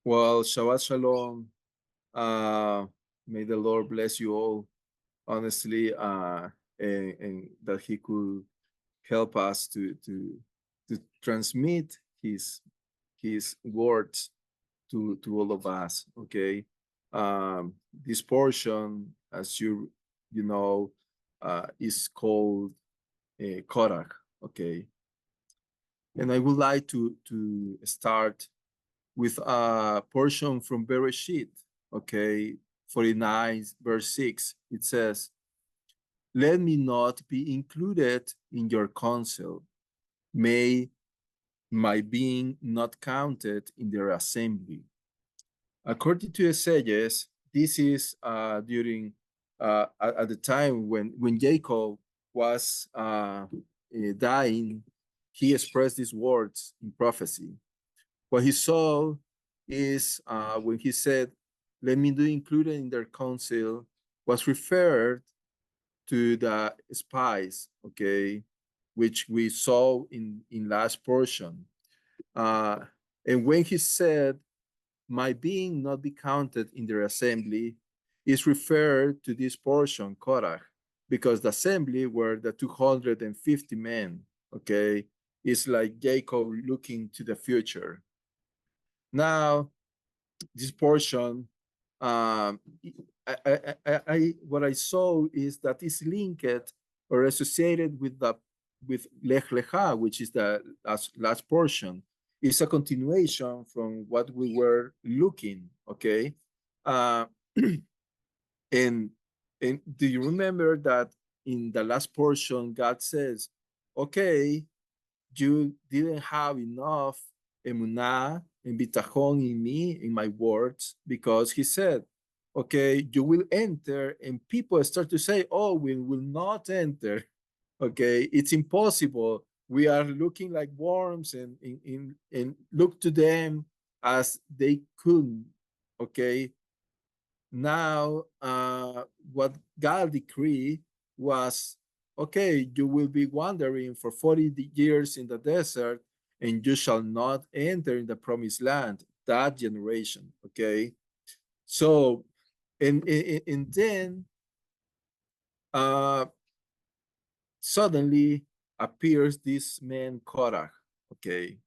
Well, Shabbat Shalom. Uh, may the Lord bless you all, honestly, and that He could help us to transmit His words to all of us. Okay, this portion, as you know, is called Korach. Okay, and I would like to start with a portion from Bereshit, okay, 49, verse 6. It says, let me not be included in your council. May my being not counted in their assembly. According to Esaias, this is during at the time when Jacob was dying. He expressed these words in prophecy. What he saw is when he said, let me be included in their council, was referred to the spies, okay, which we saw in last portion. Uh, and when he said, my being not be counted in their assembly, is referred to this portion, Korach, because the assembly were the 250 men, okay? It's like Jacob looking to the future. Now, this portion, um, what I saw is that it's linked or associated with Lech Lecha, which is the last portion. It's a continuation from what we were looking. Okay, uh, and and do you remember that in the last portion, God says, "Okay, you didn't have enough emunah and bitachon in me, in my words, because he said, okay, you will enter, and people start to say, oh, we will not enter. Okay, it's impossible. We are looking like worms and look to them as they couldn't. Okay, now what God decreed was, okay, you will be wandering for 40 years in the desert, and you shall not enter in the promised land, that generation. Okay, so and then uh suddenly appears this man Korach. Okay,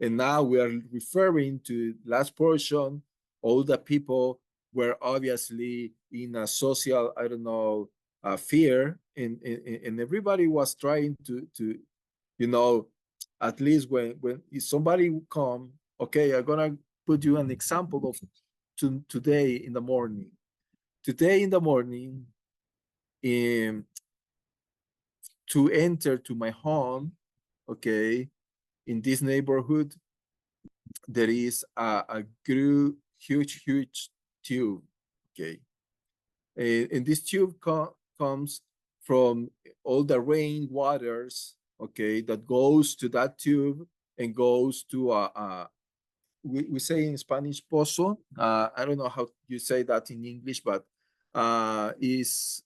and now we are referring to last portion. All the people were obviously in a social, I don't know, fear, and everybody was trying to, you know, at least when if somebody would come, okay, I'm gonna put you an example of today in the morning. Today in the morning, in, to enter to my home, okay, in this neighborhood, there is a huge tube, okay, and this tube comes from all the rain waters, okay, that goes to that tube and goes to we say in Spanish pozo. I don't know how you say that in English, but is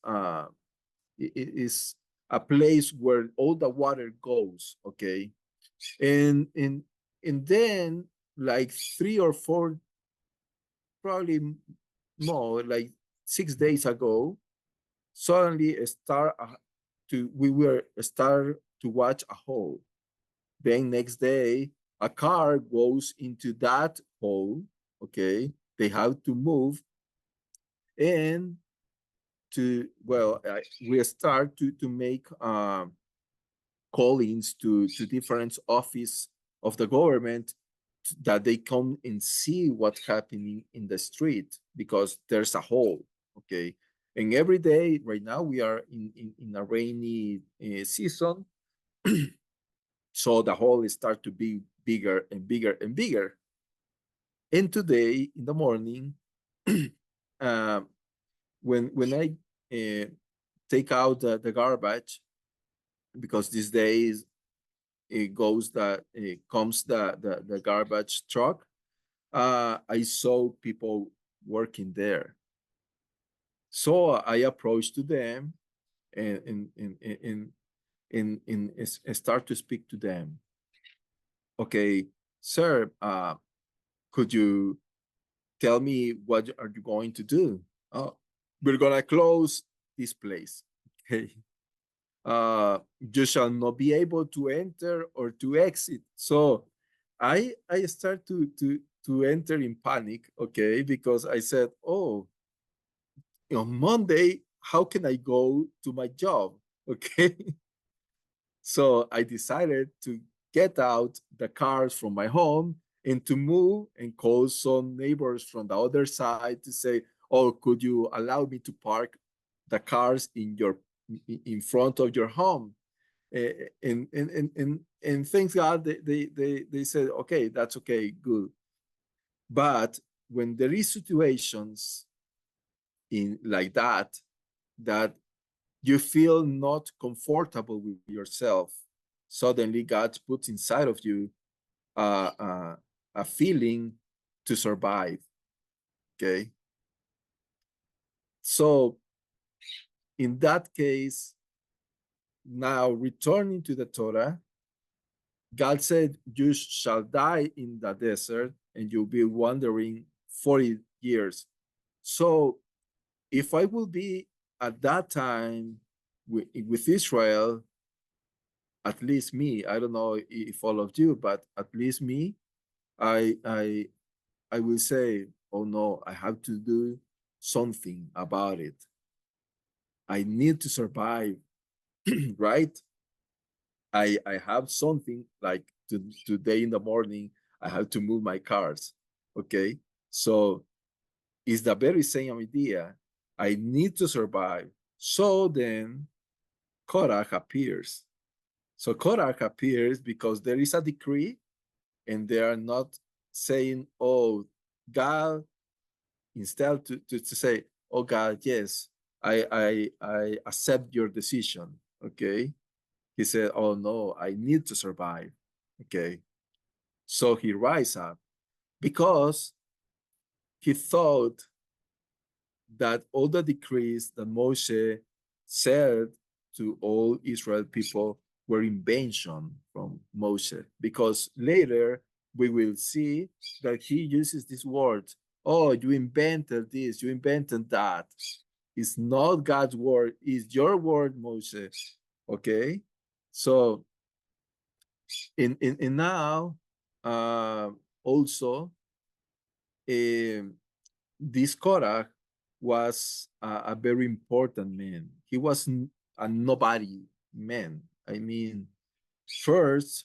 a place where all the water goes, okay, and and then like 3 or 4, probably more, like 6 days ago, suddenly start to we were start to watch a hole. Then next day, a car goes into that hole. Okay, they have to move and to well, we start to make callings to different office of the government that they come and see what's happening in the street because there's a hole. Okay, and every day right now we are in a rainy season, so the hole start to be bigger and bigger and bigger. And today in the morning, uh, when I take out the garbage, because these days it comes the garbage truck, I saw people working there. So I approached to them and start to speak to them. Okay, sir, could you? tell me what are you going to do? Oh, we're gonna close this place. Okay. You shall not be able to enter or to exit. So I start to enter in panic, okay, because I said, oh, on Monday, how can I go to my job? Okay. So I decided to get out the cars from my home and to move and call some neighbors from the other side to say, oh, could you allow me to park the cars in front of your home? And thanks God they said, okay, that's okay, good. But when there is situations in like that you feel not comfortable with yourself, suddenly God puts inside of you a feeling to survive. Okay. So in that case, now returning to the Torah, God said, you shall die in the desert and you'll be wandering 40 years. So if I will be at that time with Israel, at least me, I don't know if all of you, but at least me, I I I will say, oh no, I have to do something about it. I need to survive, right? I have something like today in the morning, I have to move my cars. Okay. So it's the very same idea. I need to survive. So then Korach appears. So Korach appears because there is a decree and they are not saying, oh, God, instead to say, oh God, yes, I accept your decision. Okay. He said, oh no, I need to survive. Okay. So he rise up because he thought that all the decrees that Moshe said to all Israel people were invention from Moshe. Because later we will see that he uses this word, oh, you invented this, you invented that. It's not God's word, it's your word, Moshe. Okay? So in now uh, also this Korach was a very important man. He was a nobody man. I mean, first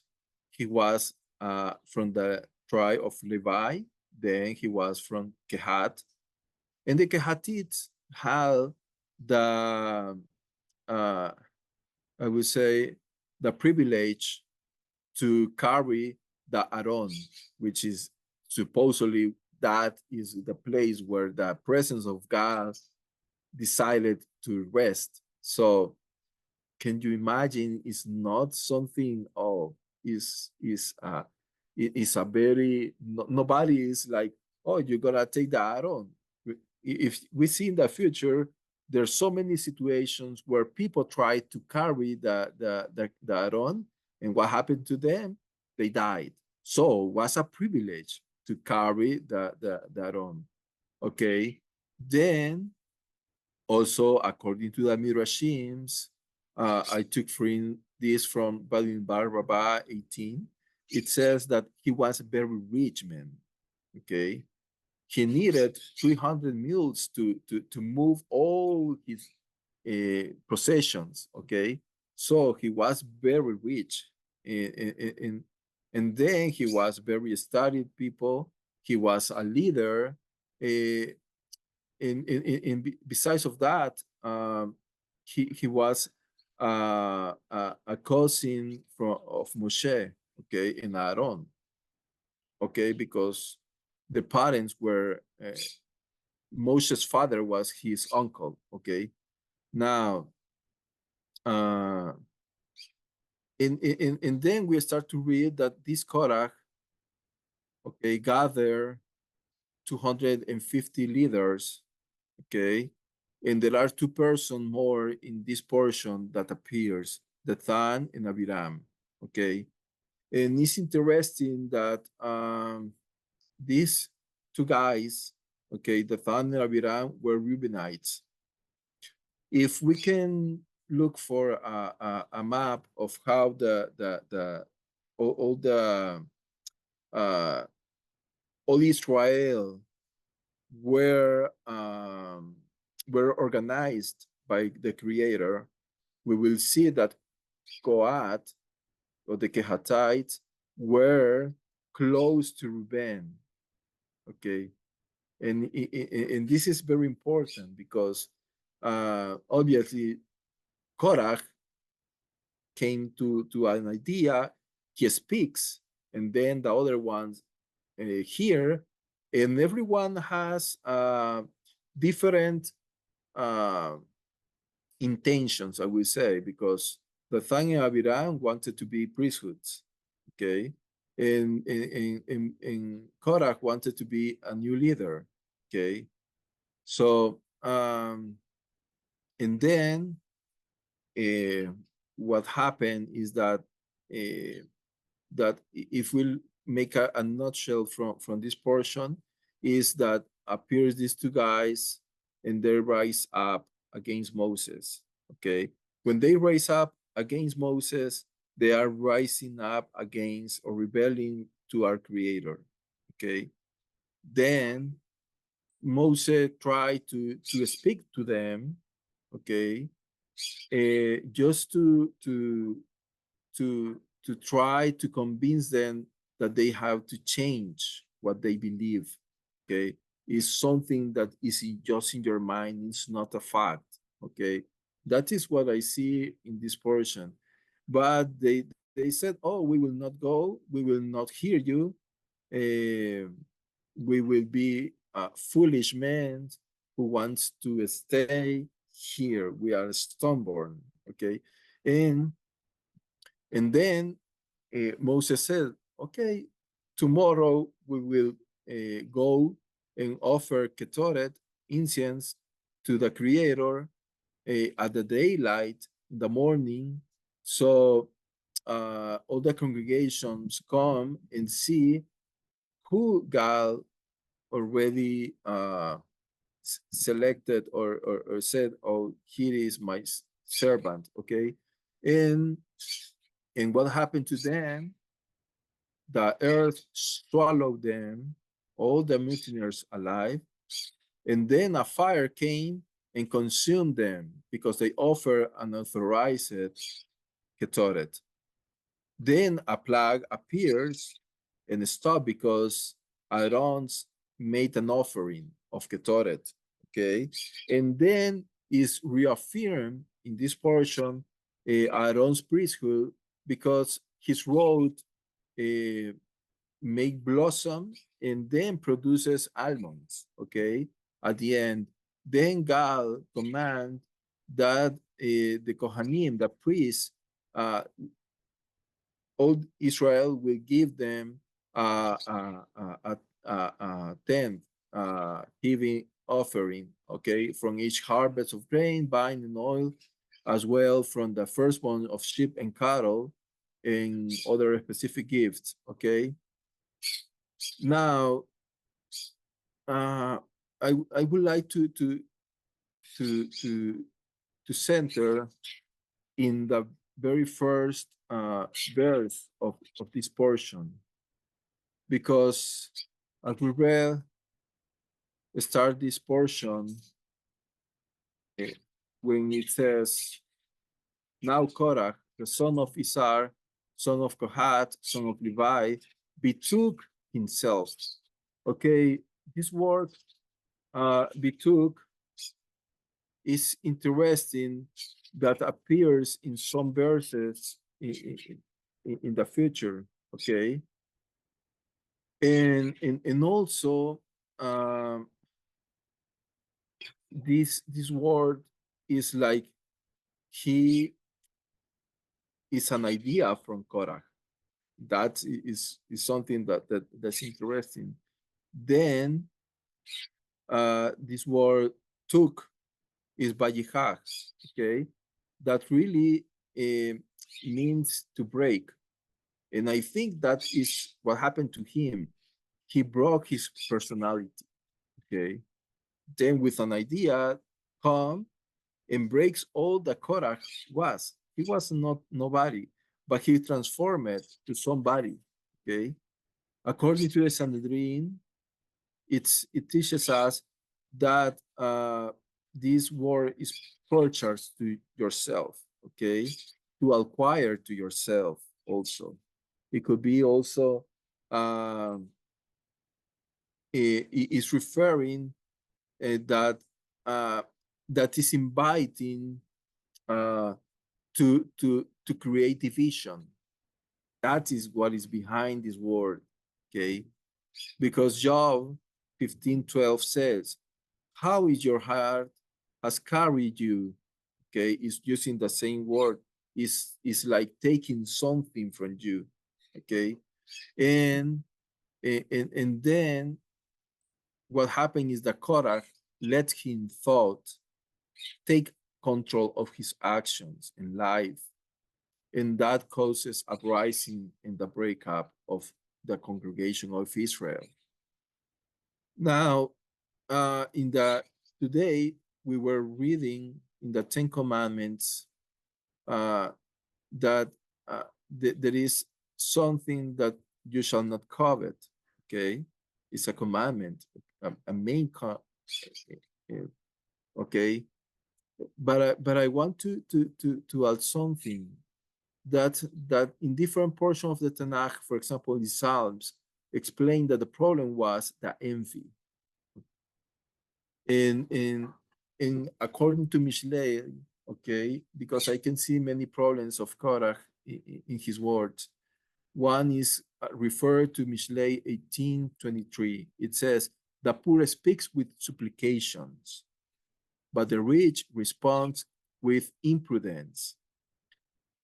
he was from the tribe of Levi, then he was from Kehat, and the Kehatites had the uh, I would say the privilege to carry the Aron, which is supposedly that is the place where the presence of God decided to rest. So can you imagine? It's not something. Oh, is a very nobody is like, oh, you're gonna take the Aron. If we see in the future, there's so many situations where people try to carry the Aron, and what happened to them? They died. So it was a privilege to carry the Aron. Okay. Then also, according to the Midrashims, I took this from Bar Rabbi 18. It says that he was a very rich man. Okay. He needed 300 mules to move all his possessions. Okay. So he was very rich. And then he was very studied people. He was a leader. Uh, besides of that, he was a cousin of Moshe, okay, and Aaron, okay, because the parents were Moshe's father was his uncle, okay. Now, uh, and then we start to read that this Korach, okay, gathered 250 leaders, okay, and there are two persons more in this portion that appears, Dathan and Abiram, okay. And it's interesting that these two guys Okay, Dathan and Abiram were Reubenites. If we can look for a map of how the all the uh, all Israel were organized by the Creator, we will see that Kohat or the Kehatites were close to Reuben. Okay, and this is very important because obviously Korach came to an idea, he speaks, and then the other ones hear, and everyone has different uh, intentions, I will say, because Dathan and Abiram wanted to be priesthoods, okay, and Korach wanted to be a new leader, okay. So and then uh, what happened is that if we'll make a nutshell from this portion, is that appears these two guys and they rise up against Moses. Okay. When they rise up against Moses, they are rising up against or rebelling to our creator. Okay. Then Moses tried to speak to them, okay, just to try to convince them that they have to change what they believe. Okay, is something that is just in your mind. It's not a fact. Okay, that is what I see in this portion. But they said, "Oh, we will not go. We will not hear you. Uh, we will be foolish men who wants to stay here. We are stubborn." Okay, and then Moses said, "Okay, tomorrow we will go and offer ketoret, incense, to the Creator at the daylight in the morning." So all the congregations come and see who God already selected or said, "Oh, here is my servant." Okay, and what happened to them? The earth swallowed them, all the mutineers alive, and then a fire came and consumed them because they offered unauthorized ketoret. Then a plague appears and stopped because Aaron's made an offering of ketoret. Okay, and then is reaffirmed in this portion Aaron's priesthood because his rod make blossom and then produces almonds. Okay, at the end, then God command that the Kohanim, the priests, uh, all Israel will give them a tenth heavy offering, okay, from each harvest of grain, wine, and oil, as well from the firstborn of sheep and cattle, and other specific gifts, okay. Now, I would like to to to center in the very first verse of this portion, because as we read, start this portion when it says, "Now Korach, the son of Isar, son of Kohath, son of Levi, betook himself." Okay, this word betook is interesting, that appears in some verses in the future. Okay, and also this word is like he is an idea from Korah. That is something that's interesting. Then this word took is bayihach, okay, that really means to break. And I think that is what happened to him. He broke his personality, Okay. Then with an idea, come and breaks all that Korach was. He was not nobody, but he transformed it to somebody. Okay. According to the Sanhedrin, it teaches us that this word is purchased to yourself. Okay. To acquire to yourself also. It could be also is referring that that is inviting to create division. That is what is behind this word, okay? Because Job 15:12 says, "How is your heart has carried you?" Okay, it's using the same word. Is like taking something from you, okay? And and then what happened is that Korach let him thought take control of his actions in life, and that causes uprising in the breakup of the congregation of Israel. Now, in the today we were reading in the Ten Commandments that there is something that you shall not covet. Okay, it's a commandment, a main okay. But I want to add something that in different portions of the Tanakh, for example, in Psalms, explain that the problem was the envy. In according to Mishlei, okay, because I can see many problems of Korach in his words. One is referred to Mishlei 18:23. It says, "The poor speaks with supplications, but the rich responds with imprudence."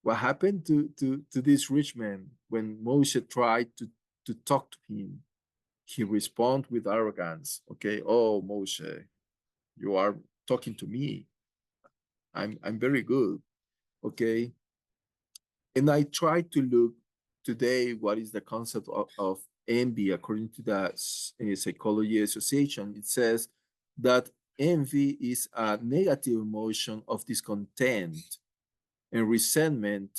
What happened to this rich man when Moshe tried to talk to him? He responded with arrogance. Okay, oh Moshe, you are talking to me. I'm very good. Okay. And I try to look today what is the concept of envy according to the Psychology Association. It says that envy is a negative emotion of discontent and resentment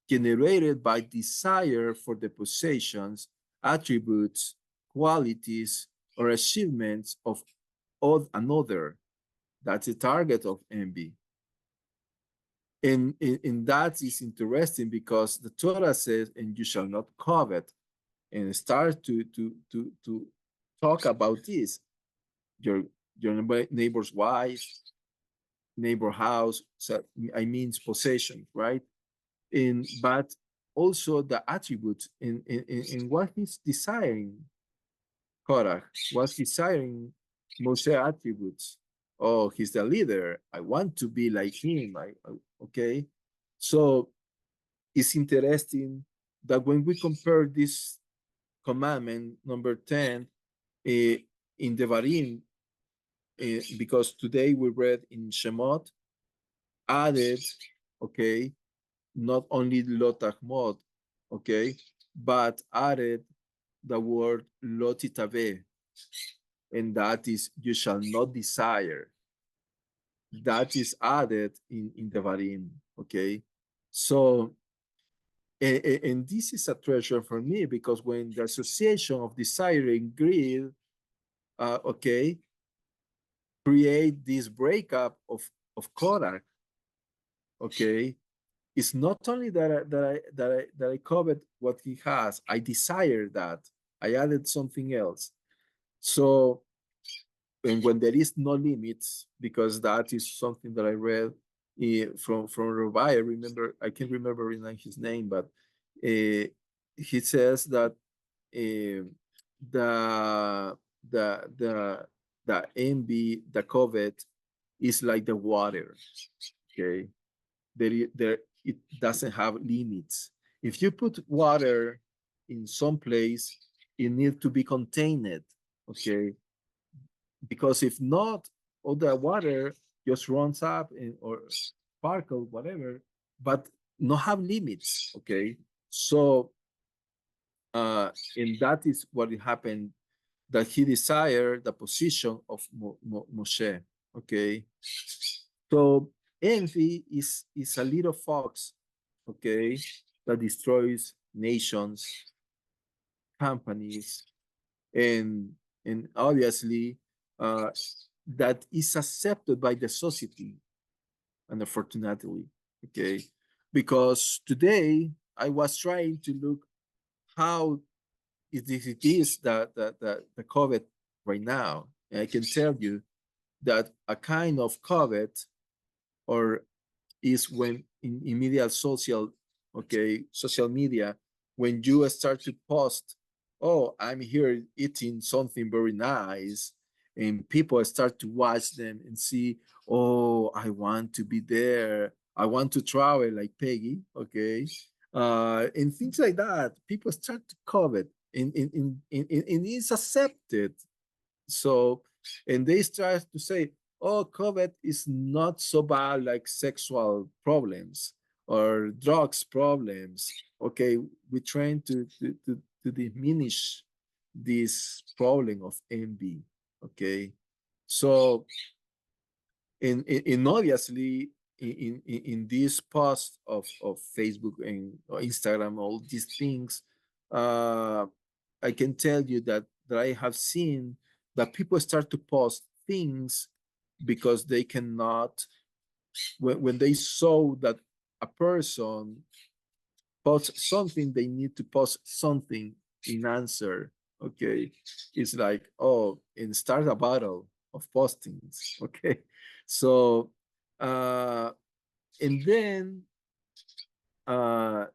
generated by desire for the possessions, attributes, qualities, or achievements of another. That's the target of envy. And that is interesting because the Torah says, "And you shall not covet," and start to talk about this. Your neighbor's wife, neighbor house. So I mean possession, right? But also the attributes in what he's desiring. Korach was desiring Moshe attributes. Oh, he's the leader. I want to be like him. Okay. So it's interesting that when we compare this commandment, number 10, in Devarim, because today we read in Shemot, added, okay, not only lotachmod, okay, but added the word lotitave, and that is you shall not desire. That is added in Devarim, okay? So, and this is a treasure for me because when the association of desire and greed, okay, create this breakup of Korach, okay, it's not only that I covet what he has, I desire that. I added something else. So, and when there is no limits, because that is something that I read from Rabbi. I can't remember his name, but he says that the the the envy, the covet, is like the water. Okay, there it doesn't have limits. If you put water in some place, it needs to be contained. Okay, because if not, all the water just runs up or sparkle, whatever, but not have limits. Okay, so and that is what happened that he desired the position of Moshe. Okay, so envy is a little fox, okay, that destroys nations, companies, and obviously that is accepted by the society, and unfortunately, okay, because today I was trying to look how it is the COVID right now, and I can tell you that a kind of COVID or is when in media social, okay, social media, when you start to post, oh, I'm here eating something very nice, and people start to watch them and see, oh, I want to be there, I want to travel like Peggy, okay, and things like that. People start to covet, and it's accepted. So, and they start to say, oh, COVID is not so bad like sexual problems or drugs problems. Okay, we're trying to diminish this problem of envy. Okay, so in obviously in this post of Facebook and Instagram, all these things, uh, I can tell you that I have seen that people start to post things because they cannot, when they saw that a person posts something, they need to post something in answer. Okay, it's like, oh, and start a battle of postings. Okay, so uh and then uh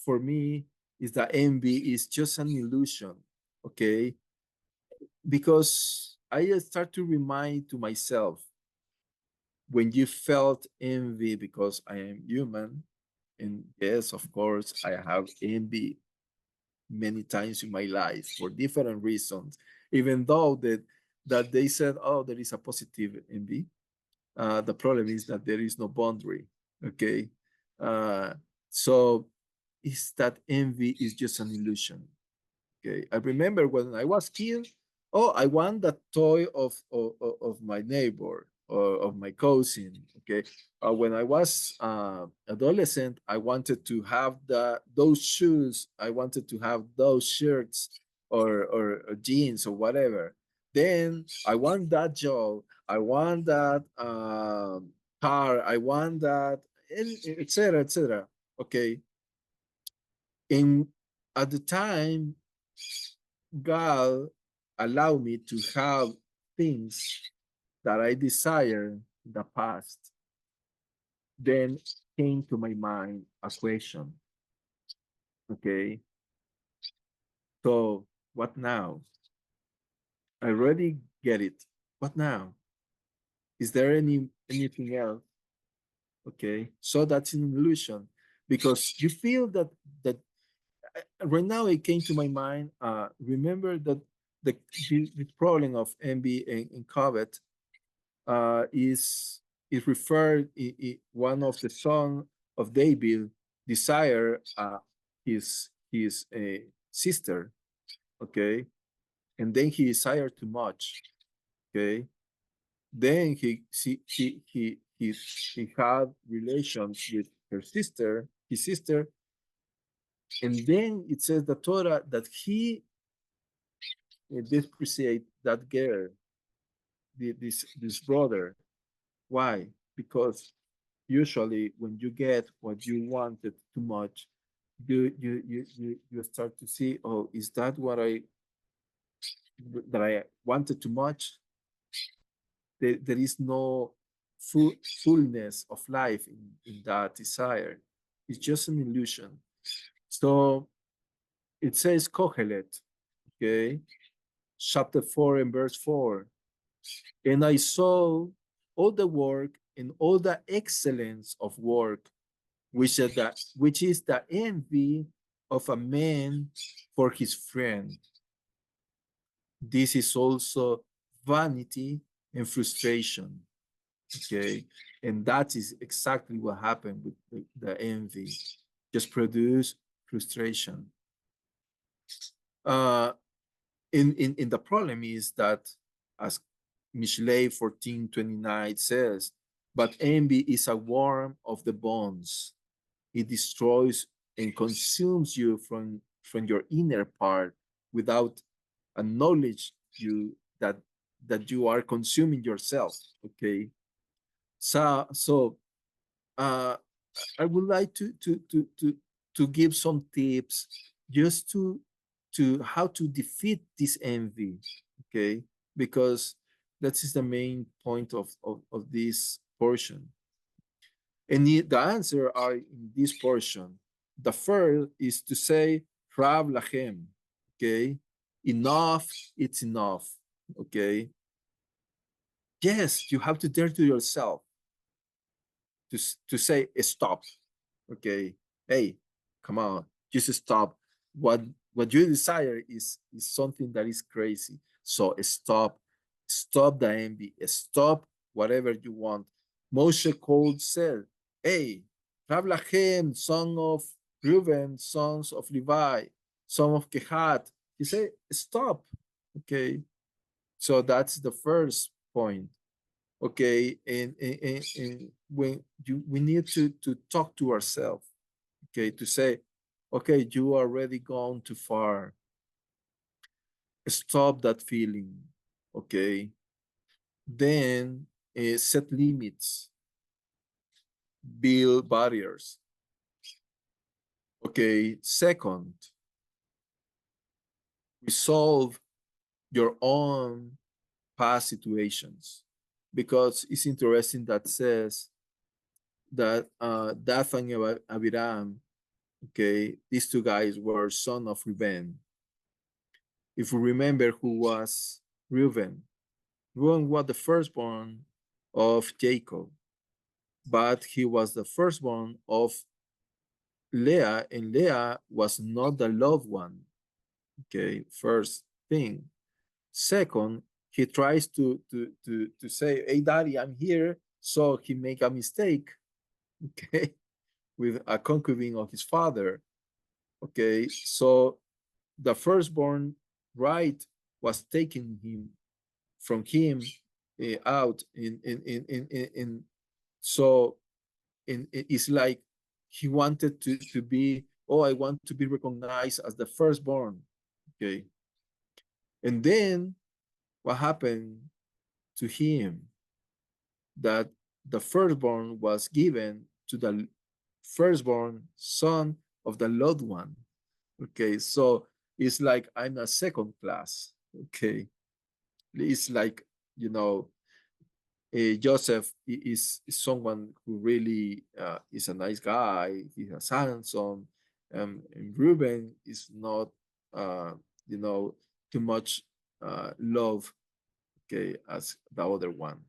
for me is that envy is just an illusion. Okay, because I start to remind to myself, when you felt envy, because I am human, and yes, of course, I have envy many times in my life for different reasons, even though that they said, oh, there is a positive envy. The problem is that there is no boundary. Okay, uh, so is that envy is just an illusion. Okay, I remember when I was kid, oh, I want that toy of my neighbor or of my cousin. Okay, when I was adolescent, I wanted to have those shoes. I wanted to have those shirts or jeans or whatever. Then I want that job. I want that car. I want that, etc. etc. Okay, and at the time God allowed me to have things that I desire in the past. Then came to my mind a question. Okay, so what now? I already get it. What now? Is there anything else? Okay, so that's an illusion because you feel that right now it came to my mind. Remember that the problem of envy and covet is referred in one of the song of David, desire his sister, okay, and then he desired too much, okay, then he had relations with her sister, his sister, and then it says the Torah that he depreciate that girl, this brother. Why? Because usually when you get what you wanted too much, you start to see, oh, is that what I wanted too much? There is no fullness of life in that desire. It's just an illusion. So it says Kohelet, okay, chapter 4 and verse 4. And I saw all the work and all the excellence of work which is the envy of a man for his friend. This is also vanity and frustration. Okay, and that is exactly what happened with the envy. Just produce frustration. Uh, in the problem is that, as Mishlei 14:29 says, but envy is a worm of the bones. It destroys and consumes you from your inner part without acknowledge you that you are consuming yourself. Okay. So I would like to give some tips just to how to defeat this envy. Okay, because that is the main point of this portion. And the answer are in this portion. The first is to say Rav Lachem. Okay, enough, it's enough. Okay, yes, you have to dare to yourself to say stop. Okay, hey, come on, just stop. What you desire is something that is crazy. So stop the envy, stop whatever you want. Moshe called said, hey, Rab Lachem, son of Reuben, sons of Levi, son of Kehat. He said, stop. Okay, so that's the first point. Okay, and when we need to talk to ourselves. Okay, to say, okay, you already gone too far. Stop that feeling. Okay, then set limits, build barriers. Okay, second, resolve your own past situations, because it's interesting that says that Dathan and Abiram, okay, these two guys were son of Reuben. If we remember who was Reuben, Reuben was the firstborn of Jacob, but he was the firstborn of Leah, and Leah was not the loved one. Okay, first thing. Second, he tries to say, "Hey, Daddy, I'm here." So he make a mistake. Okay, with a concubine of his father. Okay, so the firstborn right was taken him from him out in so it's like he wanted to be, oh, I want to be recognized as the firstborn. Okay, and then what happened to him, that the firstborn was given to the firstborn son of the loved one. Okay, so it's like I'm a second class. Okay, it's like, you know, Joseph is someone who really is a nice guy. He's a handsome, and Reuben is not, uh, you know, too much love. Okay, as the other one.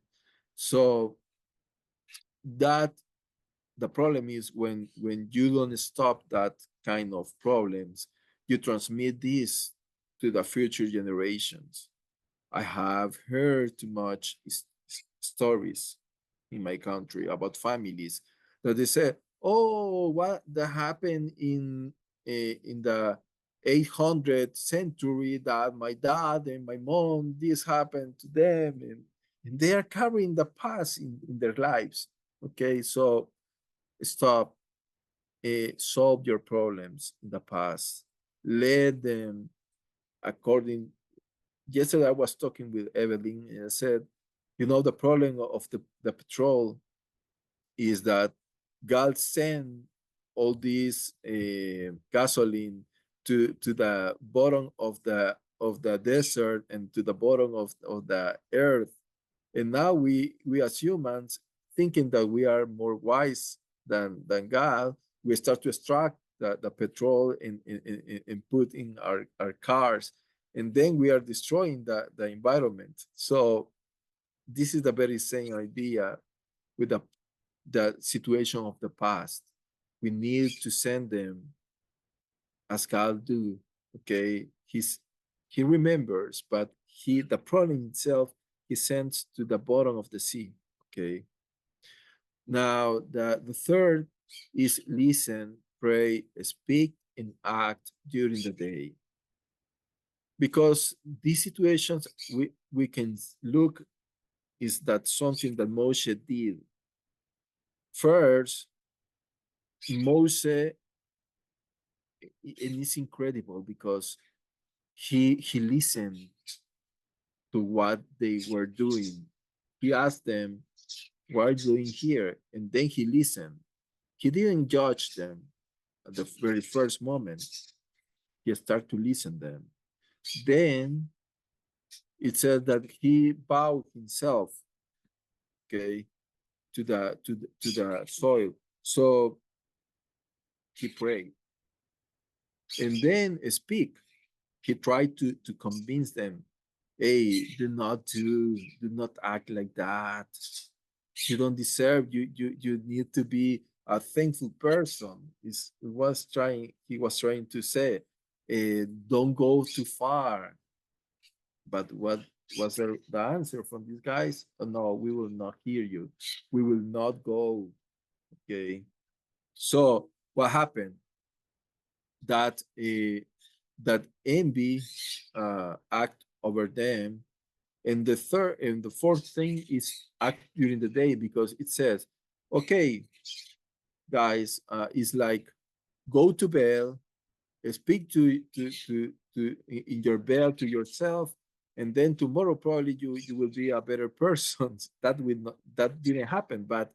So that the problem is when you don't stop that kind of problems, you transmit this to the future generations. I have heard too much stories in my country about families that they say, "Oh, what that happened in the 800th century, that my dad and my mom, this happened to them," and they are carrying the past in their lives. Okay, so stop. Solve your problems in the past. Let them according. Yesterday I was talking with Evelyn and I said, you know, the problem of the petrol is that God sent all this gasoline to the bottom of the desert and to the bottom of the earth. And now we as humans, thinking that we are more wise than God, we start to extract the petrol and put in our cars. And then we are destroying the environment. So this is the very same idea with the situation of the past. We need to send them as God do. Okay, he remembers, but the problem itself he sends to the bottom of the sea. Okay. Now the third is listen, pray, speak, and act during the day. because these situations we can look is that something that Moshe did. First, Moshe, and it's incredible because he listened to what they were doing. He asked them, "What are you doing here?" And then he listened. He didn't judge them at the very first moment. He started to listen them. Then it said that he bowed himself, okay, to the soil. So he prayed and then speak. He tried to convince them, hey, do not act like that. You don't deserve, you need to be a thankful person. He was trying to say, don't go too far. But what was the answer from these guys? Oh, no, we will not hear you. We will not go. Okay. So what happened? That envy act over them. And the fourth thing is act during the day, because it says, okay, guys, it's like go to bed, speak to in your bed to yourself, and then tomorrow probably you will be a better person. That didn't happen, but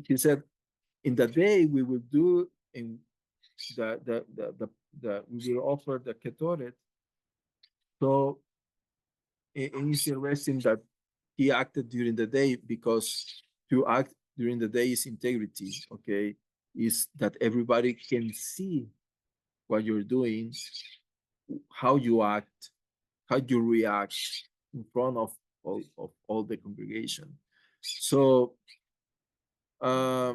he said, in the day we will do in the we will offer the ketoret. So it's interesting that he acted during the day, because to act during the day is integrity. Okay, is that everybody can see what you're doing, how you act, how you react in front of all the congregation. So uh,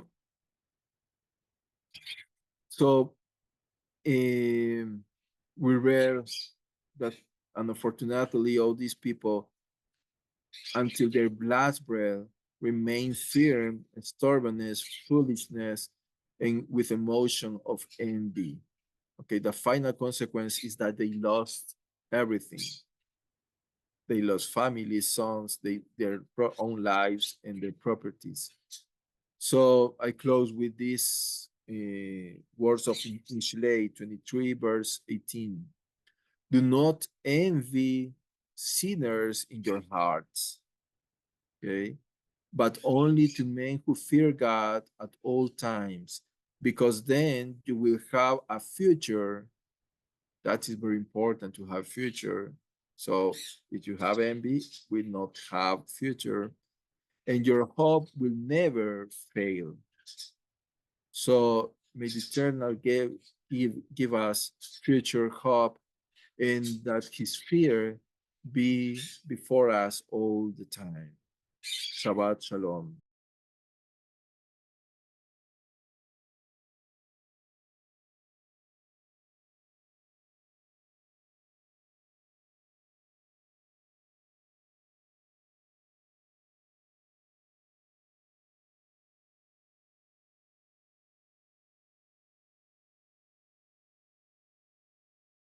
so we read that, and unfortunately, all these people, until their last breath, remain firm, stubbornness, foolishness, and with emotion of envy. Okay, the final consequence is that they lost everything. They lost family, sons, their own lives, and their properties. So I close with these words of Mishlei 23, verse 18. Do not envy sinners in your hearts, okay? But only to men who fear God at all times, because then you will have a future. That is very important, to have future. So if you have envy, will not have future, and your hope will never fail. So may the Eternal give us future hope, and that his fear be before us all the time. Shabbat Shalom.